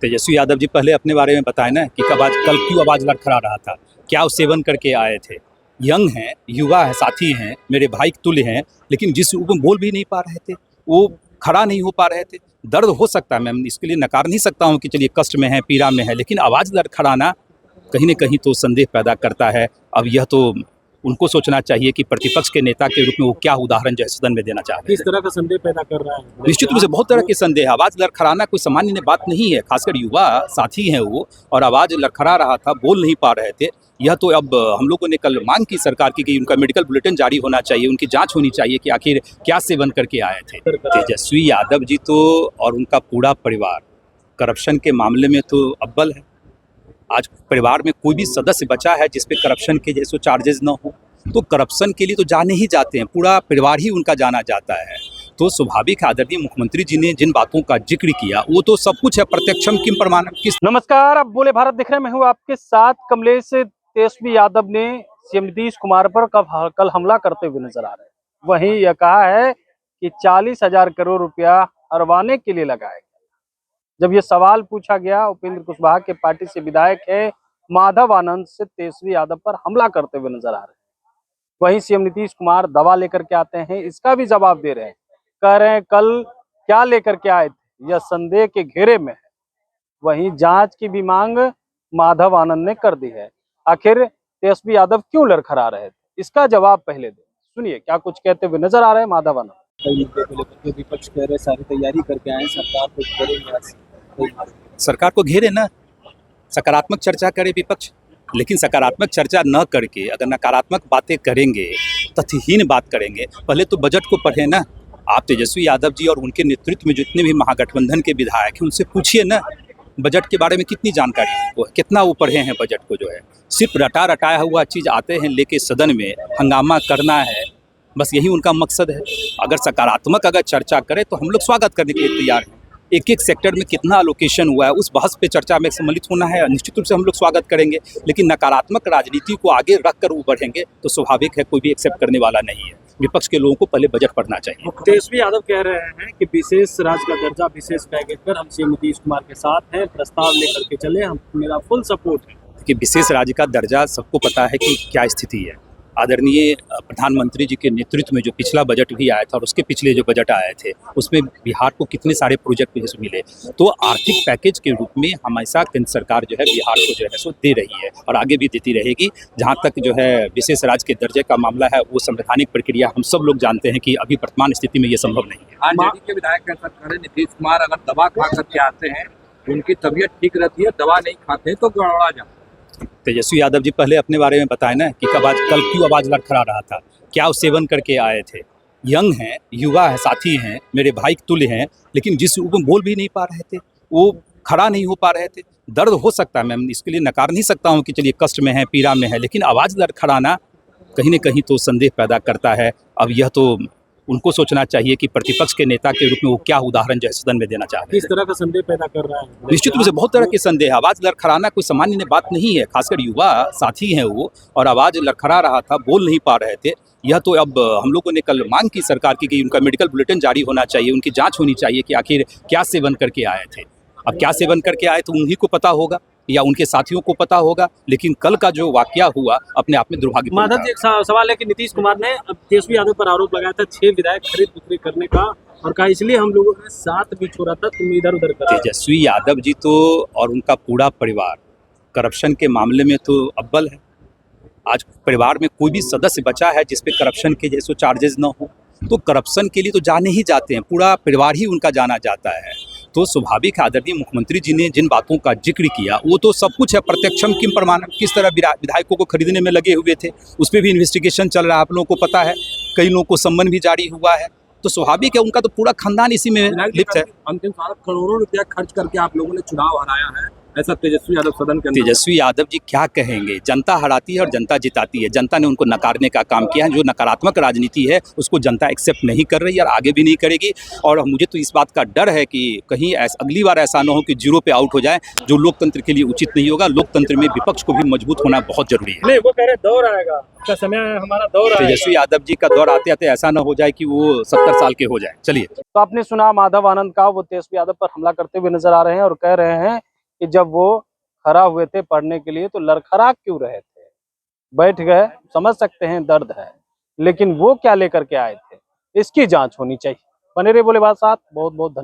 तेजस्वी यादव जी पहले अपने बारे में बताएं ना कि कल क्यों आवाज़ लड़खड़ा रहा था, क्या वो सेवन करके आए थे। यंग हैं, युवा है, साथी हैं, मेरे भाई के तुल्य हैं, लेकिन जिस रूप में बोल भी नहीं पा रहे थे, वो खड़ा नहीं हो पा रहे थे। दर्द हो सकता है, मैं इसके लिए नकार नहीं सकता हूँ कि चलिए कष्ट में है, पीड़ा में है, लेकिन आवाज़ लड़खड़ाना कहीं न कहीं तो संदेह पैदा करता है। अब यह तो उनको सोचना चाहिए कि प्रतिपक्ष के नेता के रूप में वो क्या उदाहरण जो है सदन में देना चाहते हैं। किस तरह का संदेह पैदा कर रहा है? निश्चित रूप से बहुत तरह के संदेह, आवाज़ लड़खड़ाना कोई सामान्य बात नहीं है, खासकर युवा साथी हैं वो, और आवाज़ लड़खड़ा रहा था, बोल नहीं पा रहे थे। यह तो अब हम लोगों ने कल मांग की सरकार की कि उनका मेडिकल बुलेटिन जारी होना चाहिए, उनकी जांच होनी चाहिए कि आखिर क्या सेवन करके आए थे। तेजस्वी यादव जी तो और उनका पूरा परिवार करप्शन के मामले में तो अव्वल है। आज परिवार में कोई भी सदस्य बचा है जिस पे करप्शन के जैसे चार्जेस न हो, तो करप्शन के लिए तो जाने ही जाते हैं, पूरा परिवार ही उनका जाना जाता है। तो स्वाभाविक आदरणीय मुख्यमंत्री जी ने जिन बातों का जिक्र किया वो तो सब कुछ है, प्रत्यक्षम किम प्रमाणम किस। नमस्कार, अब बोले भारत दिख रहे में हूँ आपके साथ कमलेश। तेजस्वी यादव ने सीएम नीतीश कुमार पर कल हमला करते हुए नजर आ रहे हैं। वहीं यह कहा है कि 40,000 करोड़ रुपया हरवाने के लिए लगाया गया। जब ये सवाल पूछा गया, उपेंद्र कुशवाहा के पार्टी से विधायक है माधव आनंद से तेजस्वी यादव पर हमला करते हुए नजर आ रहे हैं। वहीं सीएम नीतीश कुमार दवा लेकर के आते हैं, इसका भी जवाब दे रहे हैं। कह रहे हैं कल क्या लेकर के आए थे, यह संदेह के घेरे में है। वहीं जांच की भी मांग माधव आनंद ने कर दी है। आखिर तेजस्वी यादव क्यों लड़खड़ा रहे थे, इसका जवाब पहले दें। सुनिए क्या कुछ कहते हुए नजर आ रहे हैं माधव आनंद। कई मुद्दे को लेकर के विपक्ष कह रहे सारी तैयारी करके आए, सरकार को घेरेंगे। सरकार को घेरे ना, सकारात्मक चर्चा करे विपक्ष, लेकिन सकारात्मक चर्चा न करके अगर नकारात्मक बातें करेंगे, तथ्यहीन बात करेंगे, पहले तो बजट को पढ़े ना। आप तेजस्वी यादव जी और उनके नेतृत्व में जितने भी महागठबंधन के विधायक हैं उनसे पूछिए ना, बजट के बारे में कितनी जानकारी है, कितना वो पढ़े हैं बजट को। जो है सिर्फ रटाया हुआ चीज़ आते हैं लेके सदन में हंगामा करना है, बस यही उनका मकसद है। अगर सकारात्मक अगर चर्चा करें तो हम लोग स्वागत करने के लिए तैयार हैं। एक एक सेक्टर में कितना एलोकेशन हुआ है उस बहस पे चर्चा में सम्मिलित होना है, निश्चित रूप से हम लोग स्वागत करेंगे। लेकिन नकारात्मक राजनीति को आगे रख कर वो बढ़ेंगे तो स्वाभाविक है कोई भी एक्सेप्ट करने वाला नहीं है। विपक्ष के लोगों को पहले बजट पढ़ना चाहिए। तेजस्वी यादव कह रहे हैं कि विशेष राज्य का दर्जा, विशेष पैकेज पर हम सीएम नीतीश कुमार के साथ हैं, प्रस्ताव लेकर के चले, हम मेरा फुल सपोर्ट है। कि विशेष राज्य का दर्जा सबको पता है कि क्या स्थिति है। आदरणीय प्रधानमंत्री जी के नेतृत्व में जो पिछला बजट भी आया था और उसके पिछले जो बजट आए थे उसमें बिहार को कितने सारे प्रोजेक्ट भी मिले। तो आर्थिक पैकेज के रूप में हमेशा केंद्र सरकार जो है बिहार को जो है सो दे रही है और आगे भी देती रहेगी। जहाँ तक जो है विशेष राज्य के दर्जे का मामला है वो संवैधानिक प्रक्रिया हम सब लोग जानते हैं कि अभी वर्तमान स्थिति में ये संभव नहीं है। आरजेडी के विधायक कह सकते हैं नीतीश कुमार अगर दवा खा करके आते हैं उनकी तबीयत ठीक रहती है, दवा नहीं खाते हैं तो गड़बड़ा जाता है। तेजस्वी यादव जी पहले अपने बारे में बताएं ना कि कल क्यों आवाज़ लड़खड़ा रहा था, क्या वो सेवन करके आए थे। यंग हैं, युवा है, साथी हैं, मेरे भाई के तुल्य हैं, लेकिन जिस रूप में बोल भी नहीं पा रहे थे, वो खड़ा नहीं हो पा रहे थे। दर्द हो सकता है, मैं इसके लिए नकार नहीं सकता हूँ कि चलिए कष्ट में है, पीड़ा में है, लेकिन आवाज़ लड़खड़ाना कहीं न कहीं तो संदेह पैदा करता है। अब यह तो उनको सोचना चाहिए कि प्रतिपक्ष के नेता के रूप में वो क्या उदाहरण जो है सदन में देना चाहते हैं। किस तरह का संदेह पैदा कर रहा है? निश्चित रूप से बहुत तरह के संदेह, आवाज़ लड़खड़ाना कोई सामान्य बात नहीं है, खासकर युवा साथी हैं वो, और आवाज़ लड़खड़ा रहा था, बोल नहीं पा रहे थे। यह तो अब हम लोगों ने कल मांग की सरकार की कि उनका मेडिकल बुलेटिन जारी होना चाहिए, उनकी जांच होनी चाहिए कि आखिर क्या सेवन करके आए थे। अब क्या सेवन करके आए तो उन्हीं को पता होगा या उनके साथियों को पता होगा, लेकिन कल का जो वाकया हुआ अपने आप में दुर्भाग्यपूर्ण। माधव जी, एक सवाल है कि नीतीश कुमार ने अब तेजस्वी यादव पर आरोप लगाया था 6 विधायक खरीद बिक्री करने का, और कहा इसलिए हम लोगों ने साथ भी छोड़ा था, तुम इधर उधर कर। तेजस्वी यादव जी तो और उनका पूरा परिवार करप्शन के मामले में तो अव्वल है। आज परिवार में कोई भी सदस्य बचा है जिस पे करप्शन के जैसे चार्जेस न हो, तो करप्शन के लिए तो जाने ही जाते हैं, पूरा परिवार ही उनका जाना जाता है। तो स्वाभाविक आदरणीय मुख्यमंत्री जी ने जिन बातों का जिक्र किया वो तो सब कुछ है, प्रत्यक्षम किम प्रमाणम किस तरह विधायकों को खरीदने में लगे हुए थे, उस पर भी इन्वेस्टिगेशन चल रहा है, आप लोगों को पता है। कई लोगों को सम्मन भी जारी हुआ है, तो स्वाभाविक है उनका तो पूरा खानदान इसी में लिप्त है। अंतिम साल करोड़ों रुपया खर्च करके आप लोगों ने चुनाव हराया है, ऐसा तेजस्वी यादव सदन के अंदर। तेजस्वी यादव जी क्या कहेंगे, जनता हराती है और जनता जिताती है। जनता ने उनको नकारने का काम किया है, जो नकारात्मक राजनीति है उसको जनता एक्सेप्ट नहीं कर रही है और आगे भी नहीं करेगी। और मुझे तो इस बात का डर है कि कहीं अगली बार ऐसा ना हो कि जीरो पे आउट हो जाए, जो लोकतंत्र के लिए उचित नहीं होगा। लोकतंत्र में विपक्ष को भी मजबूत होना बहुत जरूरी है। नहीं, वो कह रहे दौर आएगा, का समय हमारा दौर आएगा। तेजस्वी यादव जी का दौर आते आते ऐसा ना हो जाए कि वो 70 साल के हो जाए। चलिए, तो आपने सुना माधव आनंद का, वो तेजस्वी यादव पर हमला करते हुए नजर आ रहे हैं और कह रहे हैं कि जब वो खड़ा हुए थे पढ़ने के लिए तो लड़खड़ा क्यों रहे थे, बैठ गए, समझ सकते हैं दर्द है, लेकिन वो क्या लेकर के आए थे, इसकी जांच होनी चाहिए। बने रहिए बोले बात साथ, बहुत बहुत धन्यवाद।